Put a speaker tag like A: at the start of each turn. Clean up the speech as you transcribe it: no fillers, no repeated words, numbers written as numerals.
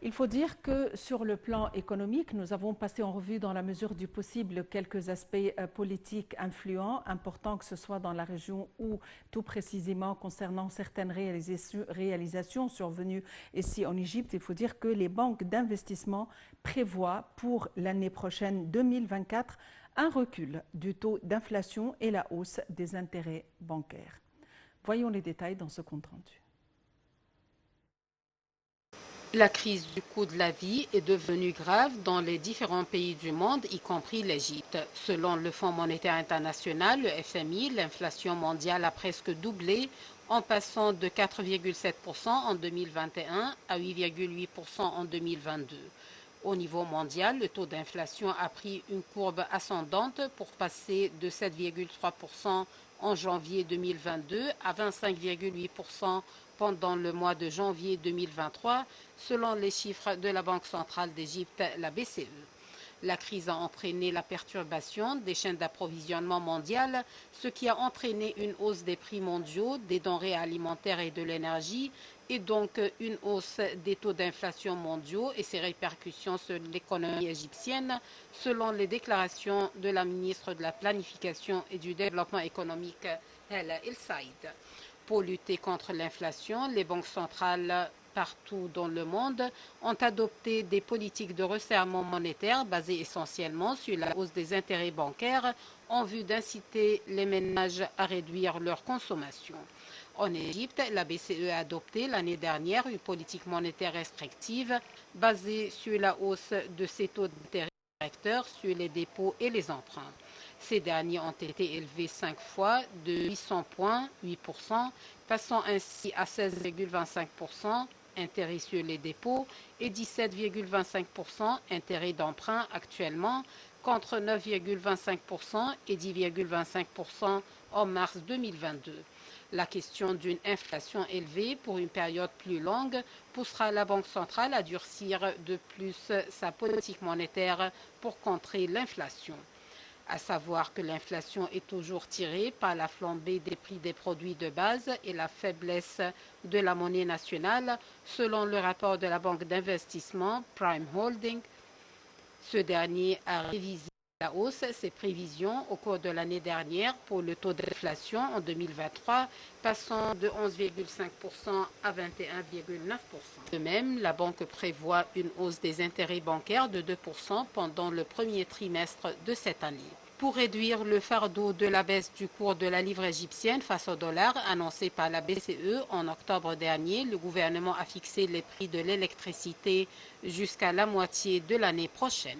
A: Il faut dire que sur le plan économique, nous avons passé en revue dans la mesure du possible quelques aspects politiques influents, importants que ce soit dans la région ou tout précisément concernant certaines réalisations survenues ici en Égypte. Il faut dire que les banques d'investissement prévoient pour l'année prochaine 2024 un recul du taux d'inflation et la hausse des intérêts bancaires. Voyons les détails dans ce compte rendu.
B: La crise du coût de la vie est devenue grave dans les différents pays du monde, y compris l'Égypte. Selon le Fonds monétaire international, le FMI, l'inflation mondiale a presque doublé en passant de 4,7% en 2021 à 8,8% en 2022. Au niveau mondial, le taux d'inflation a pris une courbe ascendante pour passer de 7,3% en janvier 2022 à 25,8% pendant le mois de janvier 2023, selon les chiffres de la Banque centrale d'Égypte, la BCE. La crise a entraîné la perturbation des chaînes d'approvisionnement mondiales, ce qui a entraîné une hausse des prix mondiaux, des denrées alimentaires et de l'énergie, et donc une hausse des taux d'inflation mondiaux et ses répercussions sur l'économie égyptienne, selon les déclarations de la ministre de la Planification et du Développement économique, Hala El Saïd. Pour lutter contre l'inflation, les banques centrales partout dans le monde ont adopté des politiques de resserrement monétaire basées essentiellement sur la hausse des intérêts bancaires en vue d'inciter les ménages à réduire leur consommation. En Égypte, la BCE a adopté l'année dernière une politique monétaire restrictive basée sur la hausse de ses taux d'intérêt directeurs sur les dépôts et les emprunts. Ces derniers ont été élevés 5 fois de 800 points, 8%, passant ainsi à 16,25% intérêt sur les dépôts et 17,25% intérêt d'emprunt actuellement, contre 9,25% et 10,25% en mars 2022. La question d'une inflation élevée pour une période plus longue poussera la Banque centrale à durcir de plus sa politique monétaire pour contrer l'inflation. À savoir que l'inflation est toujours tirée par la flambée des prix des produits de base et la faiblesse de la monnaie nationale, selon le rapport de la banque d'investissement Prime Holding. Ce dernier a révisé à la hausse ses prévisions au cours de l'année dernière pour le taux d'inflation en 2023, passant de 11,5% à 21,9%. De même, la banque prévoit une hausse des intérêts bancaires de 2% pendant le premier trimestre de cette année. Pour réduire le fardeau de la baisse du cours de la livre égyptienne face au dollar annoncé par la BCE en octobre dernier, le gouvernement a fixé les prix de l'électricité jusqu'à la moitié de l'année prochaine.